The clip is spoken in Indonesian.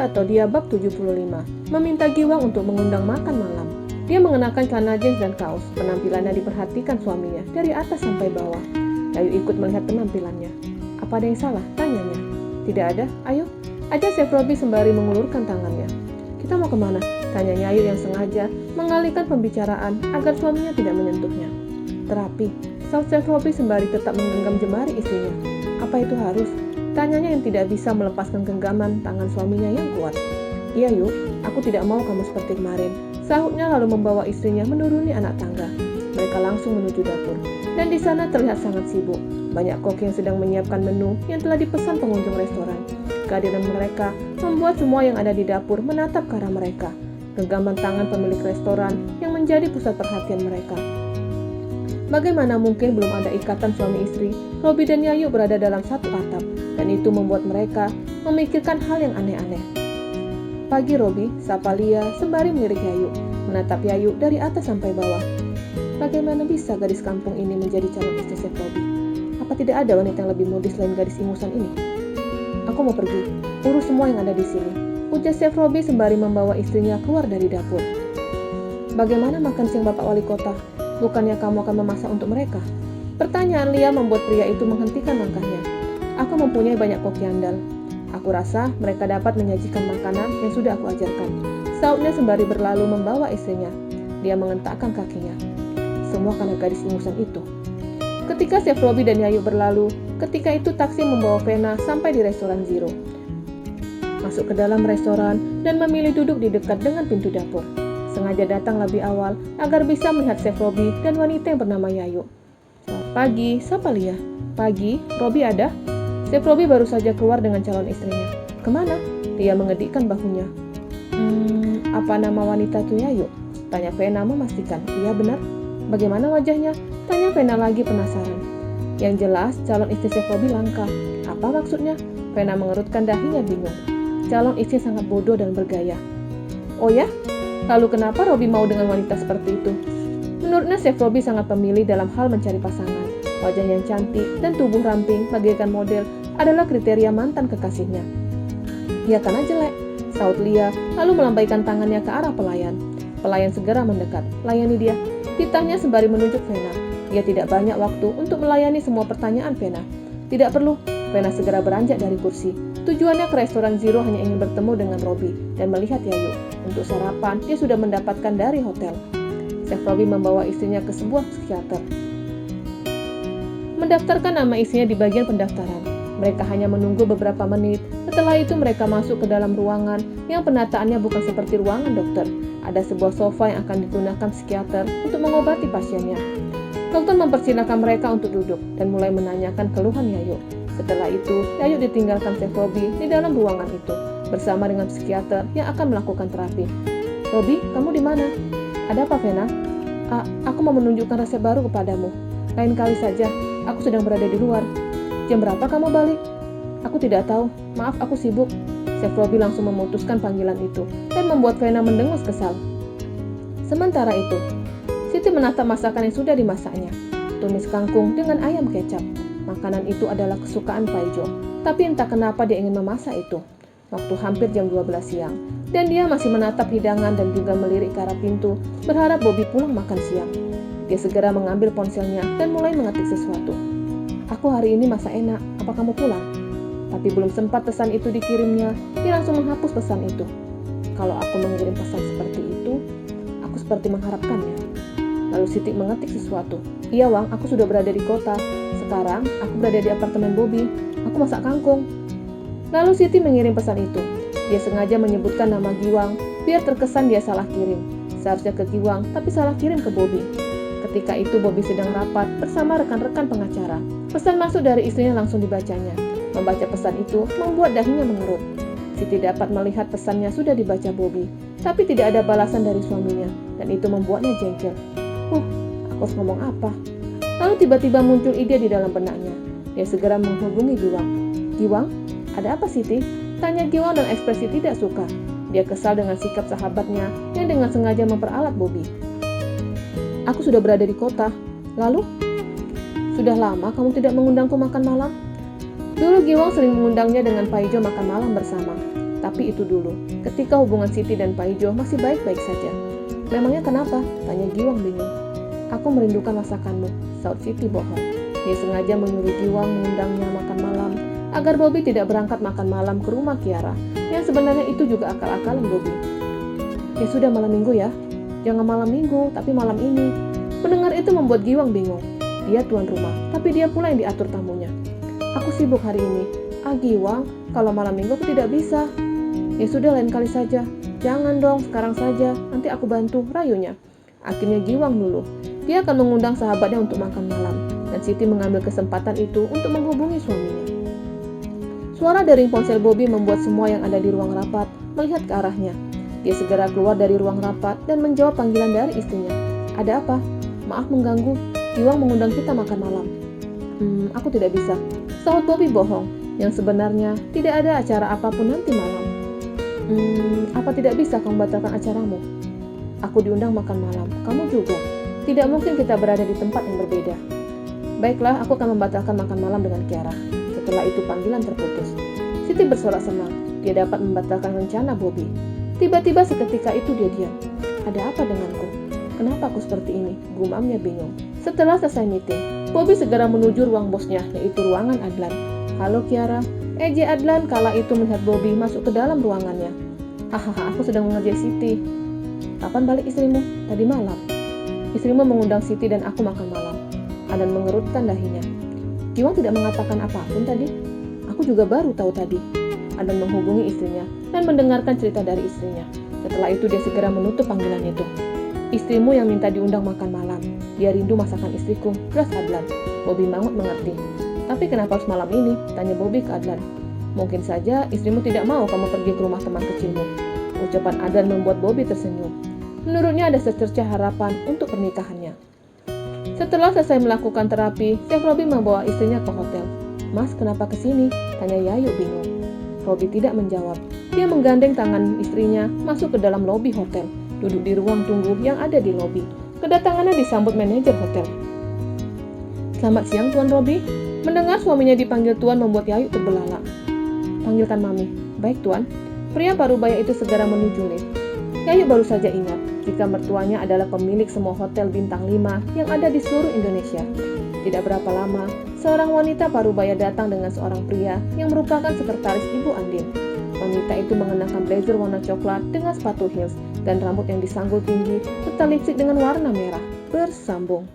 atau dia bab 75, meminta Giwang untuk mengundang makan malam. Dia mengenakan celana jeans dan kaos. Penampilannya diperhatikan suaminya dari atas sampai bawah. Yayu ikut melihat penampilannya. Apa ada yang salah? Tanyanya. Tidak ada, ayo. Ajak Chef Robi sembari mengulurkan tangannya. Kita mau kemana? Tanya Yayu yang sengaja mengalihkan pembicaraan agar suaminya tidak menyentuhnya. Terapi, saut Chef Robi sembari tetap menggenggam jemari istrinya. Apa itu harus? Tanyanya yang tidak bisa melepaskan genggaman tangan suaminya yang kuat. Iya Yu, aku tidak mau kamu seperti kemarin. Sahutnya lalu membawa istrinya menuruni anak tangga. Mereka langsung menuju dapur. Dan di sana terlihat sangat sibuk. Banyak kok yang sedang menyiapkan menu yang telah dipesan pengunjung restoran. Kehadiran mereka membuat semua yang ada di dapur menatap ke arah mereka. Genggaman tangan pemilik restoran yang menjadi pusat perhatian mereka. Bagaimana mungkin belum ada ikatan suami istri, Robi dan Yayu berada dalam satu atap, dan itu membuat mereka memikirkan hal yang aneh-aneh. Pagi Robi, sapa Lia sembari melirik Yayu, menatap Yayu dari atas sampai bawah. Bagaimana bisa gadis kampung ini menjadi calon istri Chef Robi? Apa tidak ada wanita yang lebih modis selain gadis ingusan ini? Aku mau pergi, urus semua yang ada di sini, ujar Chef Robi sembari membawa istrinya keluar dari dapur. Bagaimana makan siang Bapak Wali Kota? Bukannya kamu akan memasak untuk mereka? Pertanyaan Lia membuat pria itu menghentikan langkahnya. Aku mempunyai banyak koki andal. Aku rasa mereka dapat menyajikan makanan yang sudah aku ajarkan. Sautnya sembari berlalu membawa istrinya. Dia mengentakkan kakinya. Semua karena gadis ingusan itu. Ketika Chef Robi dan Yayu berlalu, ketika itu taksi membawa Vena sampai di restoran Zero. Masuk ke dalam restoran dan memilih duduk di dekat dengan pintu dapur. Sengaja datang lebih awal agar bisa melihat Chef Robi dan wanita yang bernama Yayu. Pagi, sapa Lia. Pagi, Robi ada? Chef Robi baru saja keluar dengan calon istrinya. Kemana? Dia mengedikkan bahunya. Apa nama wanita itu Yayu? Tanya Vena memastikan. Iya benar. Bagaimana wajahnya? Tanya Vena lagi penasaran. Yang jelas, calon istri Chef Robi langka. Apa maksudnya? Vena mengerutkan dahinya bingung. Calon istri sangat bodoh dan bergaya. Oh ya? Lalu kenapa Robi mau dengan wanita seperti itu? Menurutnya Chef Robi sangat pemilih dalam hal mencari pasangan. Wajah yang cantik dan tubuh ramping bagaikan model adalah kriteria mantan kekasihnya. Ya karena jelek, saut Lia lalu melambaikan tangannya ke arah pelayan. Pelayan segera mendekat. Layani dia. Titahnya sembari menunjuk Vena. Dia tidak banyak waktu untuk melayani semua pertanyaan Vena. Tidak perlu. Vena segera beranjak dari kursi. Tujuannya ke restoran Zero hanya ingin bertemu dengan Robi dan melihat Yayu. Untuk sarapan, dia sudah mendapatkan dari hotel. Chef Robi membawa istrinya ke sebuah psikiater. Mendaftarkan nama istrinya di bagian pendaftaran. Mereka hanya menunggu beberapa menit. Setelah itu mereka masuk ke dalam ruangan yang penataannya bukan seperti ruangan dokter. Ada sebuah sofa yang akan digunakan psikiater untuk mengobati pasiennya. Dokter mempersilahkan mereka untuk duduk dan mulai menanyakan keluhan Yayu. Setelah itu, Yayu ditinggalkan Chef Robi di dalam ruangan itu bersama dengan psikiater yang akan melakukan terapi. Robi, kamu di mana? Ada apa, Vena? Aku mau menunjukkan resep baru kepadamu. Lain kali saja, aku sedang berada di luar. Jam berapa kamu balik? Aku tidak tahu. Maaf, aku sibuk. Chef Robi langsung memutuskan panggilan itu dan membuat Vena mendengus kesal. Sementara itu, Siti menatap masakan yang sudah dimasaknya. Tumis kangkung dengan ayam kecap. Makanan itu adalah kesukaan Paijo, tapi entah kenapa dia ingin memasak itu. Waktu hampir jam 12 siang, dan dia masih menatap hidangan dan juga melirik ke arah pintu, berharap Bobby pulang makan siang. Dia segera mengambil ponselnya dan mulai mengetik sesuatu. Aku hari ini masak enak, apa kamu pulang? Tapi belum sempat pesan itu dikirimnya, dia langsung menghapus pesan itu. Kalau aku mengirim pesan seperti itu, aku seperti mengharapkannya. Lalu Siti mengetik sesuatu. Iya Wang, aku sudah berada di kota. Sekarang, aku berada di apartemen Bobby. Aku masak kangkung. Lalu Siti mengirim pesan itu. Dia sengaja menyebutkan nama Giwang, biar terkesan dia salah kirim. Seharusnya ke Giwang, tapi salah kirim ke Bobby. Ketika itu Bobby sedang rapat bersama rekan-rekan pengacara. Pesan masuk dari istrinya langsung dibacanya. Membaca pesan itu membuat dahinya mengerut. Siti dapat melihat pesannya sudah dibaca Bobby, tapi tidak ada balasan dari suaminya, dan itu membuatnya jengkel. Aku harus ngomong apa? Lalu tiba-tiba muncul ide di dalam benaknya. Dia segera menghubungi Giwang. Giwang, ada apa Siti? Tanya Giwang dan ekspresi tidak suka. Dia kesal dengan sikap sahabatnya yang dengan sengaja memperalat Bobby. Aku sudah berada di kota. Lalu? Sudah lama kamu tidak mengundangku makan malam? Dulu Giwang sering mengundangnya dengan Paijo makan malam bersama. Tapi itu dulu, ketika hubungan Siti dan Pak Ijo masih baik-baik saja. Memangnya kenapa? Tanya Giwang bingung. Aku merindukan masakanmu, saut Siti bohong. Dia sengaja menyuruh Giwang mengundangnya makan malam, agar Bobby tidak berangkat makan malam ke rumah Kiara, yang sebenarnya itu juga akal-akalan Bobby. Ya sudah malam minggu ya, jangan malam minggu, tapi malam ini. Mendengar itu membuat Giwang bingung. Dia tuan rumah, tapi dia pula yang diatur tamunya. Aku sibuk hari ini. Giwang, kalau malam minggu aku tidak bisa. Ya sudah lain kali saja. Jangan dong, sekarang saja. Nanti aku bantu, rayunya. Akhirnya Giwang dulu. Dia akan mengundang sahabatnya untuk makan malam. Dan Siti mengambil kesempatan itu untuk menghubungi suaminya. Suara dering ponsel Bobby membuat semua yang ada di ruang rapat melihat ke arahnya. Dia segera keluar dari ruang rapat dan menjawab panggilan dari istrinya. Ada apa? Maaf mengganggu. Giwang mengundang kita makan malam. Aku tidak bisa. Saut Bobby bohong. Yang sebenarnya tidak ada acara apapun nanti malam. Apa tidak bisa kamu batalkan acaramu? Aku diundang makan malam, kamu juga. Tidak mungkin kita berada di tempat yang berbeda. Baiklah, aku akan membatalkan makan malam dengan Kiara. Setelah itu panggilan terputus. Siti bersorak senang, dia dapat membatalkan rencana Bobby. Tiba-tiba seketika itu dia diam. Ada apa denganku? Kenapa aku seperti ini? Gumamnya bingung. Setelah selesai meeting, Bobby segera menuju ruang bosnya, yaitu ruangan Adlan. Halo Kiara. Adlan kala itu melihat Bobby masuk ke dalam ruangannya. Hahaha, aku sedang mengerjai Siti. Kapan balik istrimu? Tadi malam. Istrimu mengundang Siti dan aku makan malam. Adlan mengerutkan dahinya. Giwang tidak mengatakan apapun tadi. Aku juga baru tahu tadi. Adlan menghubungi istrinya dan mendengarkan cerita dari istrinya. Setelah itu dia segera menutup panggilan itu. Istrimu yang minta diundang makan malam. Dia rindu masakan istriku, jelas Adlan. Bobby Mangut mengerti. Tapi kenapa harus malam ini? Tanya Bobby ke Adlan. Mungkin saja istrimu tidak mau kamu pergi ke rumah teman kecilmu. Ucapan Adlan membuat Bobby tersenyum. Menurutnya ada secercah harapan untuk pernikahannya. Setelah selesai melakukan terapi, Chef Robby membawa istrinya ke hotel. Mas, kenapa kesini? Tanya Yayu bingung. Robby tidak menjawab. Dia menggandeng tangan istrinya masuk ke dalam lobi hotel, duduk di ruang tunggu yang ada di lobi. Kedatangannya disambut manajer hotel. Selamat siang, Tuan Robby. Mendengar suaminya dipanggil Tuan membuat Yayu terbelalak. Panggilkan Mami. Baik, Tuan. Pria parubaya itu segera menuju lift. Yayu baru saja ingat jika mertuanya adalah pemilik semua hotel bintang 5 yang ada di seluruh Indonesia. Tidak berapa lama, seorang wanita parubaya datang dengan seorang pria yang merupakan sekretaris Ibu Andin. Wanita itu mengenakan blazer warna coklat dengan sepatu heels dan rambut yang disanggul tinggi serta lipstik dengan warna merah bersambung.